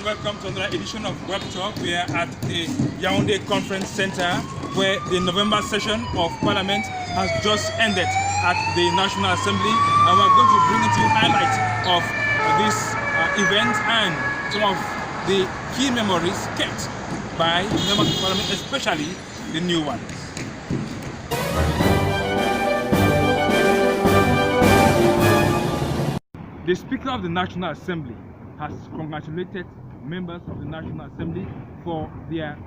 and welcome to another edition of WebTalk. We are at the Yaoundé Conference Center where the November session of Parliament has just ended at the National Assembly, and we're going to bring you highlights of this event and some of the key memories kept by members of Parliament, especially the new ones. The Speaker of the National Assembly has congratulated members of the National Assembly for their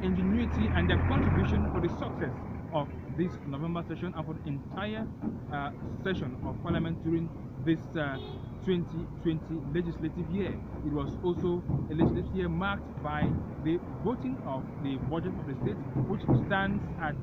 ingenuity and their contribution for the success of this November session and for the entire session of Parliament during this 2020 legislative year. It was also a legislative year marked by the voting of the budget of the state, which stands at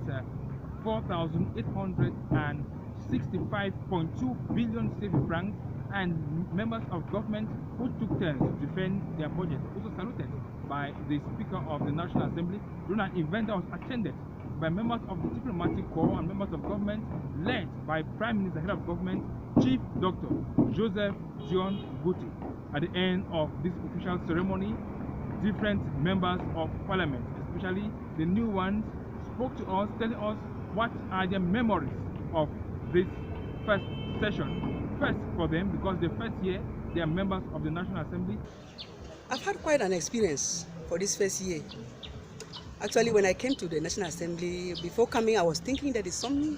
4,865.2 billion cedi francs, and members of government who took turns to defend their budget, also saluted by the Speaker of the National Assembly during an event that was attended by members of the diplomatic corps and members of government led by Prime Minister, Head of Government, Chief Dr. Joseph John Guti. At the end of this official ceremony, different members of Parliament, especially the new ones, spoke to us, telling us what are their memories of this first session. First for them, because the first year they are members of the National Assembly. I've had quite an experience for this first year. Actually, when I came to the National Assembly, before coming, I was thinking that it's a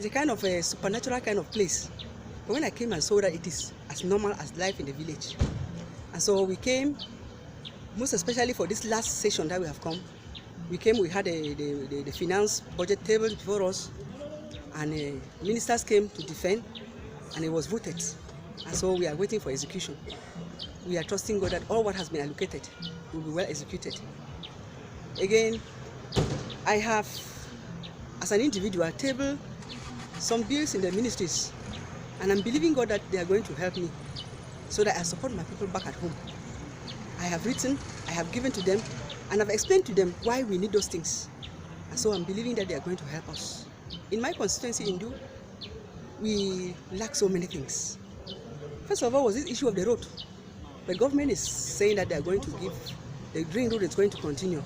kind of a supernatural kind of place. But when I came, I saw that it is as normal as life in the village. And so we came, most especially for this last session that we have come. We came, we had the finance budget table before us, and ministers came to defend, and it was voted. And so we are waiting for execution. We are trusting God that all what has been allocated will be well executed. Again, I have, as an individual, tabled some bills in the ministries, and I'm believing God that they are going to help me so that I support my people back at home. I have written, I have given to them, and I've explained to them why we need those things. And so I'm believing that they are going to help us. In my constituency in Du, we lack so many things. First of all was this issue of the road. The government is saying that they are going to give, the green road is going to continue.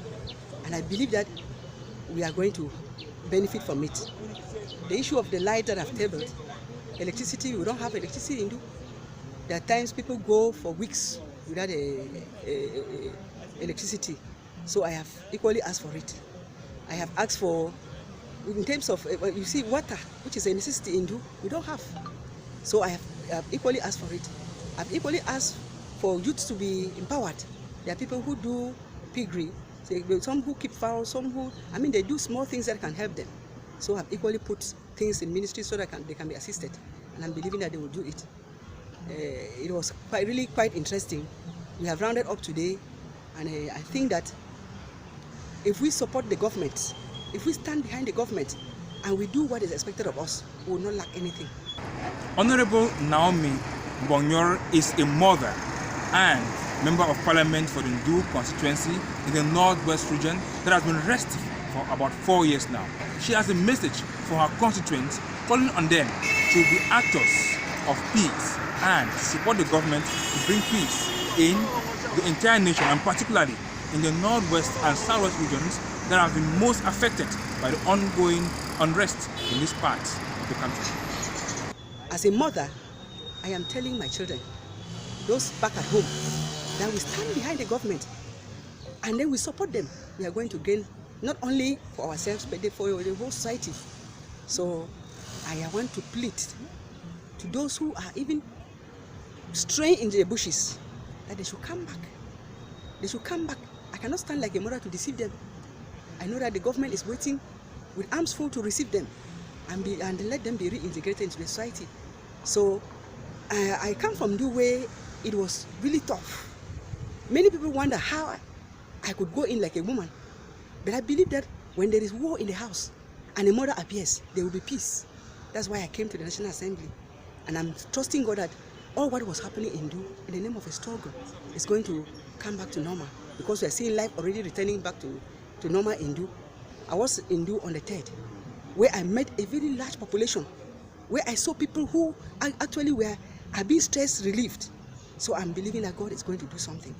And I believe that we are going to benefit from it. The issue of the light that I've tabled, electricity, we don't have electricity in Du. There are times people go for weeks without electricity. So I have equally asked for it. I have asked for, in terms of, you see, water, which is a necessity in Du, we don't have. So I have equally asked for it. I've equally asked for youths to be empowered. There are people who do piggery, some who keep fowls, some who, they do small things that can help them. So I've equally put things in ministry so that they can be assisted. And I'm believing that they will do it. It was really quite interesting. We have rounded up today, and I think that if we support the government, if we stand behind the government and we do what is expected of us, we will not lack anything. Honorable Naomi Bonyor is a mother and member of Parliament for the Ndu constituency in the Northwest region that has been restive for about 4 years now. She has a message for her constituents calling on them to be actors of peace and support the government to bring peace in the entire nation, and particularly in the Northwest and Southwest regions that have been most affected by the ongoing unrest in this part of the country. As a mother, I am telling my children, those back at home, that we stand behind the government and then we support them. We are going to gain not only for ourselves, but for the whole society. So I want to plead to those who are even straying in the bushes that they should come back. They should come back. I cannot stand like a mother to deceive them. I know that the government is waiting with arms full to receive them and let them be reintegrated into the society. So I come from the way it was really tough. Many people wonder how I could go in like a woman. But I believe that when there is war in the house and a mother appears, there will be peace. That's why I came to the National Assembly. And I'm trusting God that all what was happening in Du, in the name of a struggle, is going to come back to normal. Because we are seeing life already returning back to normal in Du. I was in Du on the 3rd, where I met a very large population, where I saw people who actually are being stress relieved. So I'm believing that God is going to do something.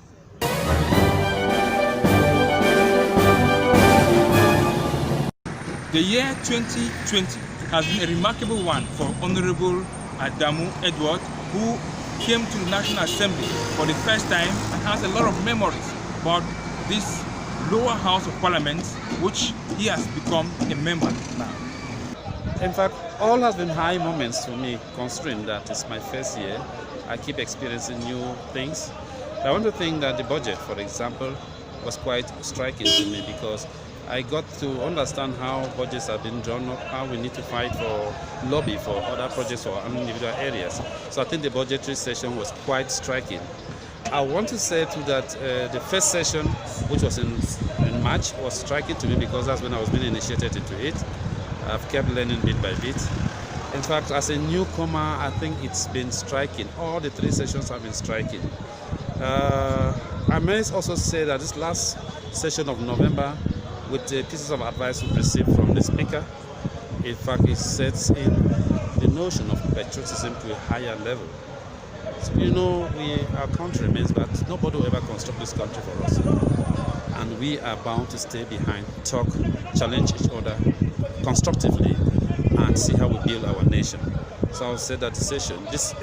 The year 2020 has been a remarkable one for Honorable Adamu Edward, who came to the National Assembly for the first time and has a lot of memories about this lower house of parliament, which he has become a member now. In fact, all has been high moments to me, considering that it's my first year. I keep experiencing new things. I want to think that the budget, for example, was quite striking to me, because I got to understand how budgets have been drawn up, how we need to fight for lobby for other projects or individual areas. So I think the budgetary session was quite striking. I want to say too that the first session, which was in March, was striking to me because that's when I was being initiated into it. I've kept learning bit by bit. In fact, as a newcomer, I think it's been striking. All the 3 sessions have been striking. I may also say that this last session of November, with the pieces of advice we received from the speaker, in fact, it sets in the notion of patriotism to a higher level. So, you know, we are countrymen, but nobody will ever construct this country for us. And we are bound to stay behind, talk, challenge each other constructively, and see how we build our nation. So I would say that the session, this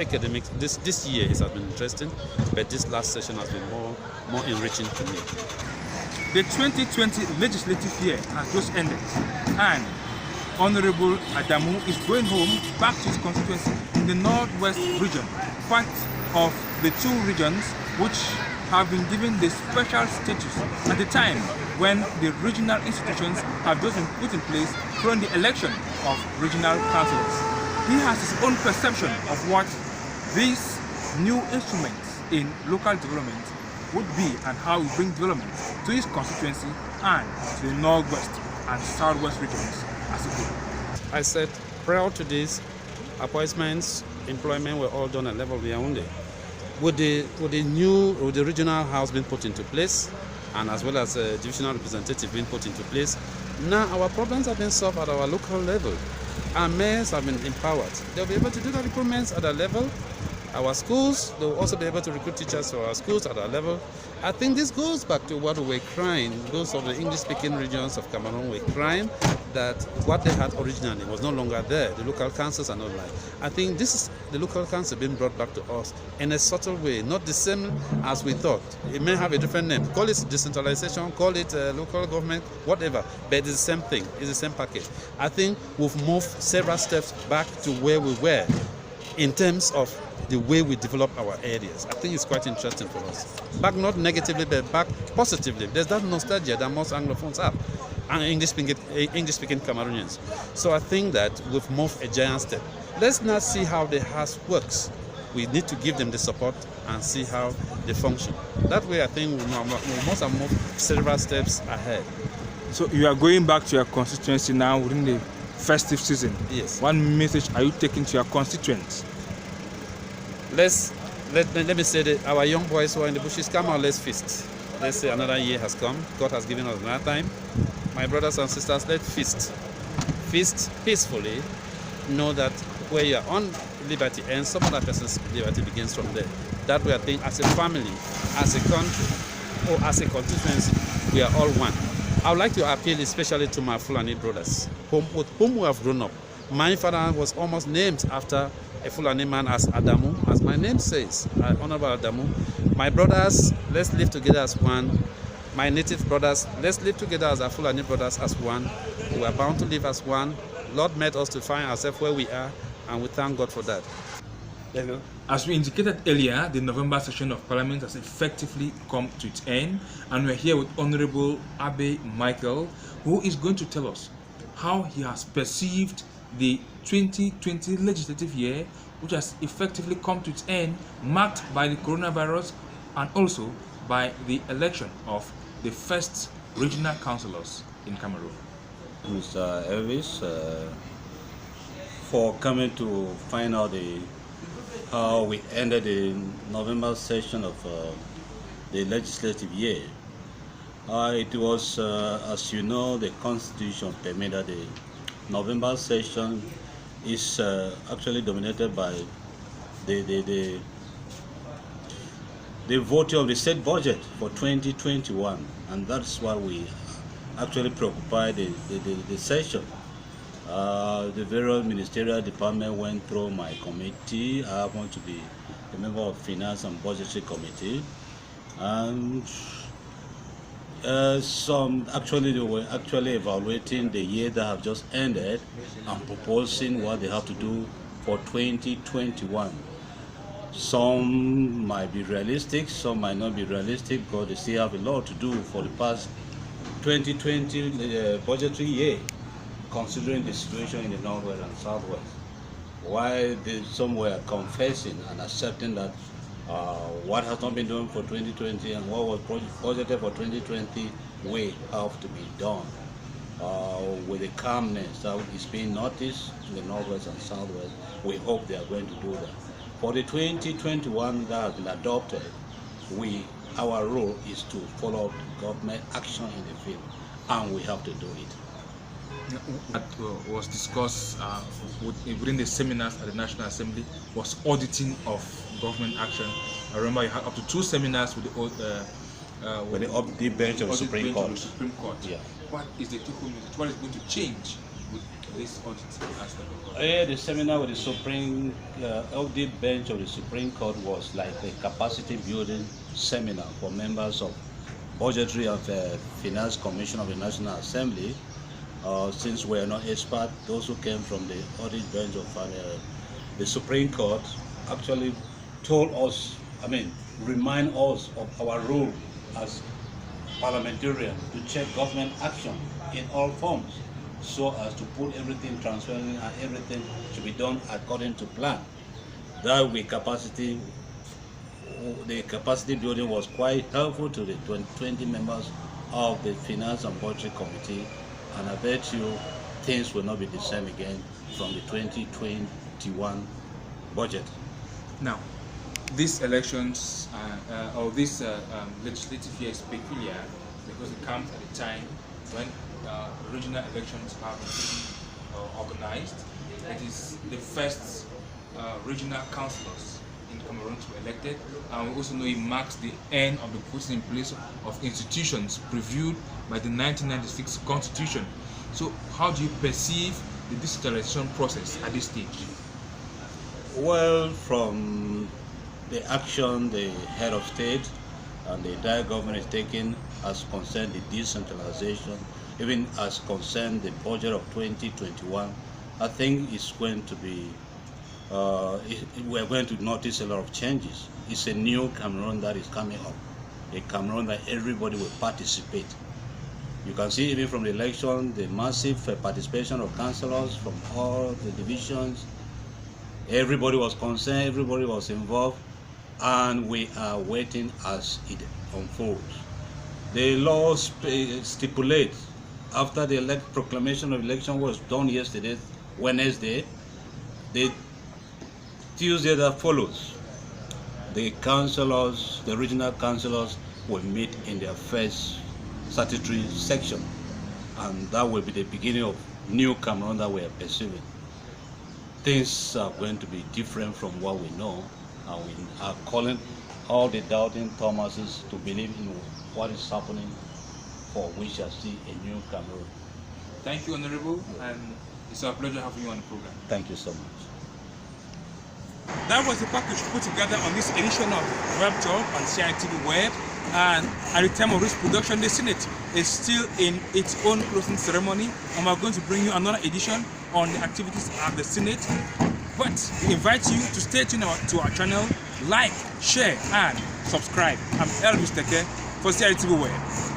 year has been interesting, but this last session has been more enriching to me. The 2020 legislative year has just ended, and Honorable Adamu is going home back to his constituency in the Northwest region, part of the 2 regions which have been given the special status at the time when the regional institutions have just been put in place following the election of regional councillors. He has his own perception of what these new instruments in local development would be and how we bring development to his constituency and to the Northwest and Southwest regions as a whole. I said prior to this, appointments, employment were all done at level Yaoundé. With the regional house being put into place, and as well as a divisional representative being put into place, now our problems have been solved at our local level. Our mayors have been empowered. They'll be able to do the recruitments at a level. Our schools, they'll also be able to recruit teachers for our schools at our level. I think this goes back to what we were crying. Those of the English-speaking regions of Cameroon were crying that what they had originally was no longer there. The local councils are not like. I think this is the local council being brought back to us in a subtle way, not the same as we thought. It may have a different name. Call it decentralization, call it local government, whatever, but it's the same thing. It's the same package. I think we've moved several steps back to where we were in terms of the way we develop our areas. I think it's quite interesting for us. Back not negatively, but back positively. There's that nostalgia that most Anglophones have, and English-speaking Cameroonians. So I think that we've moved a giant step. Let's not see how the house works. We need to give them the support and see how they function. That way, I think we must have moved several steps ahead. So you are going back to your constituency now within the festive season. Yes. What message are you taking to your constituents? Let me say that our young boys who are in the bushes, come on, let's feast. Let's say another year has come. God has given us another time. My brothers and sisters, let's feast. Feast peacefully. Know that where you are on liberty ends, some other person's liberty begins from there. That way I think as a family, as a country, or as a constituency, we are all one. I would like to appeal especially to my Fulani brothers, with whom we have grown up. My father was almost named after a Fulani man as Adamu, as my name says, Honorable Adamu. My brothers, let's live together as one. My native brothers, let's live together as our Fulani brothers as one. We are bound to live as one. Lord made us to find ourselves where we are, and we thank God for that. As we indicated earlier, the November session of Parliament has effectively come to its end, and we're here with Honorable Abe Michael, who is going to tell us how he has perceived the 2020 legislative year, which has effectively come to its end, marked by the coronavirus and also by the election of the first regional councillors in Cameroon. Mr. Elvis, for coming to find out how we ended the November session of the legislative year. It was, as you know, the Constitution permitted the November session is the voting of the state budget for 2021, and that's why we actually preoccupy the session. The various ministerial department went through my committee. I happen to be a member of Finance and Budgetary Committee, and they were actually evaluating the year that have just ended and proposing what they have to do for 2021. Some might be realistic, some might not be realistic, because they still have a lot to do for the past 2020 budgetary year, considering the situation in the Northwest and Southwest. While some were confessing and accepting that what has not been done for 2020 and what was budgeted for 2020 will have to be done with the calmness that is being noticed in the Northwest and Southwest. We hope they are going to do that. For the 2021 that has been adopted, our role is to follow government action in the field, and we have to do it. What was discussed within the seminars at the National Assembly was auditing of government action. I remember you had up to 2 seminars with the bench of the Supreme Court. Yeah. What is the take-home message? What is going to change with this audit aspect? The seminar with the audit bench of the Supreme Court was like a capacity building seminar for members of Budgetary and Finance Commission of the National Assembly. Since we are not experts, those who came from the audit bench of the Supreme Court actually told us, remind us of our role as parliamentarians to check government action in all forms, so as to put everything transparent and everything should be done according to plan. That the capacity building was quite helpful to the 20 members of the Finance and Budgetary Committee, and I bet you things will not be the same again from the 2021 budget. Now, these elections or this legislative year is peculiar because it comes at a time when regional elections have been organized. It is the first regional councillors in Cameroon to be elected, and we also know it marks the end of the putting in place of institutions previewed by the 1996 Constitution. So how do you perceive the digitalization process at this stage? Well, from the action the head of state and the entire government is taking as concerned the decentralization, even as concerned the budget of 2021, I think it's going to be, we're going to notice a lot of changes. It's a new Cameroon that is coming up, a Cameroon that everybody will participate. You can see even from the election, the massive participation of councillors from all the divisions. Everybody was concerned, everybody was involved, and we are waiting as it unfolds. The law stipulates, after the proclamation of election was done yesterday, Wednesday, the Tuesday that follows, the councillors, the regional councillors will meet in their first statutory section, and that will be the beginning of new Cameroon that we are perceiving. Things are going to be different from what we know, and we are calling all the doubting Thomases to believe in what is happening, for we shall see a new Cameroon. Thank you, Honorable, and it's our pleasure having you on the program. Thank you so much. That was the package put together on this edition of WebTalk on CITV Web, and at the time of this production, the Senate is still in its own closing ceremony, and we're going to bring you another edition on the activities of the Senate. But we invite you to stay tuned to our channel, like, share, and subscribe. I'm Elvis Teke for CITV Web.